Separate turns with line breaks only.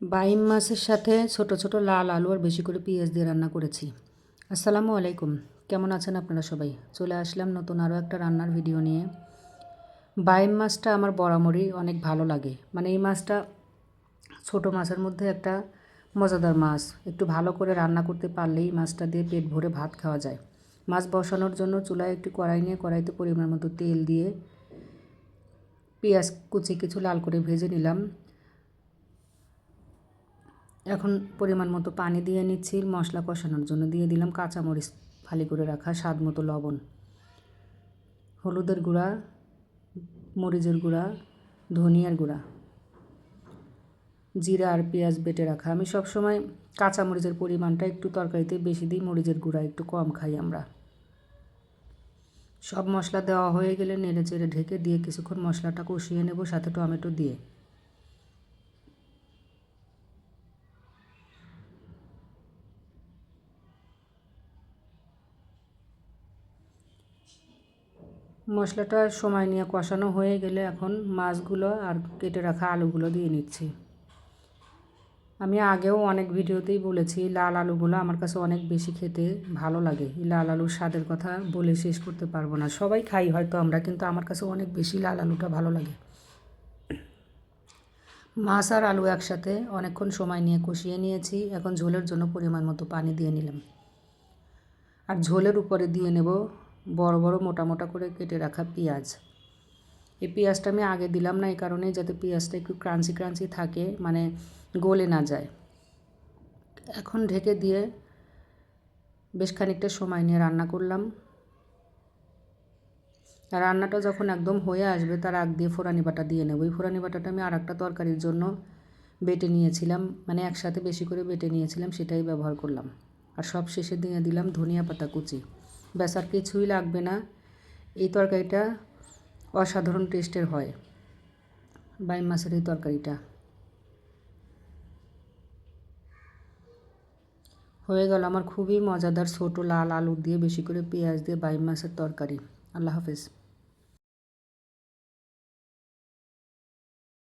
বাইম মাছের সাথে ছোট ছোট লাল আলু আর বেশি করে পেঁয়াজ দিয়ে রান্না করেছি। আসসালামু আলাইকুম, কেমন আছেন আপনারা সবাই? চলে আসলাম নতুন আরও একটা রান্নার ভিডিও নিয়ে। বাইম মাছটা আমার বরাবরই অনেক ভালো লাগে, মানে এই মাছটা ছোট মাছের মধ্যে একটা মজাদার মাছ। একটু ভালো করে রান্না করতে পারলেই মাছটা দিয়ে পেট ভরে ভাত খাওয়া যায়। মাছ বসানোর জন্য চুলায় একটু কড়াই নিয়ে কড়াইতে পরিমাণ মতো তেল দিয়ে পেঁয়াজ কুচি কিছু লাল করে ভেজে নিলাম। এখন পরিমাণ মতো পানি দিয়ে নিচ্ছি। মশলা কষানোর জন্য দিয়ে দিলাম কাঁচামরিচ ফালি করে রাখা, স্বাদ মতো লবণ, হলুদের গুঁড়া, মরিচের গুঁড়া, ধনিয়ার গুঁড়া, জিরা আর পেঁয়াজ বেটে রাখা। আমি সবসময় কাঁচামরিচের পরিমাণটা একটু তরকারিতে বেশি দিই, মরিচের গুঁড়া একটু কম খাই আমরা। সব মশলা দেওয়া হয়ে গেলে নেড়ে চেড়ে ঢেকে দিয়ে কিছুক্ষণ মশলাটা কষিয়ে নেব, সাথে টমেটো দিয়ে। মশলাটা সময় নিয়ে কষানো হয়ে গেলে এখন মাছগুলো আর কেটে রাখা আলুগুলো দিয়ে নিচ্ছি। আমি আগেও অনেক ভিডিওতেই বলেছি, লাল আলুগুলো আমার কাছে অনেক বেশি খেতে ভালো লাগে। এই লাল আলুর স্বাদের কথা বলে শেষ করতে পারবো না। সবাই খাই হয়তো আমরা, কিন্তু আমার কাছে অনেক বেশি লাল আলুটা ভালো লাগে। মাছ আর আলু একসাথে অনেকক্ষণ সময় নিয়ে কষিয়ে নিয়েছি। এখন ঝোলের জন্য পরিমাণ মতো পানি দিয়ে নিলাম, আর ঝোলের উপরে দিয়ে নেব বড় বড় মোটা মোটা করে কেটে রাখা পেঁয়াজ। এই পেঁয়াজটা আমি আগে দিলাম না, এই কারণে যাতে পেঁয়াজটা একটু ক্রাঞ্চি ক্রাঞ্চি থাকে, মানে গলে না যায়। এখন ঢেকে দিয়ে বেশ খানিকটা সময় নিয়ে রান্না করলাম। আর রান্নাটা যখন একদম হয়ে আসবে তার আগ দিয়ে ফোড়ানি বাটা দিয়ে নেব। এই ফোড়ানি বাটাটা আমি আর একটা তরকারির জন্য বেটে নিয়েছিলাম, মানে একসাথে বেশি করে বেটে নিয়েছিলাম, সেটাই ব্যবহার করলাম। আর সব শেষে দিয়ে দিলাম ধনিয়া পাতা কুচি। ব্যাস আর কিছুই লাগবে না। এই তরকারিটা অসাধারণ টেস্টের হয়, বাইম মাছের এই তরকারিটা। হয়ে গেল আমার খুবই মজাদার ছোটো লাল আলু দিয়ে বেশি করে পেঁয়াজ দিয়ে বাইম মাছের তরকারি। আল্লাহ হাফেজ।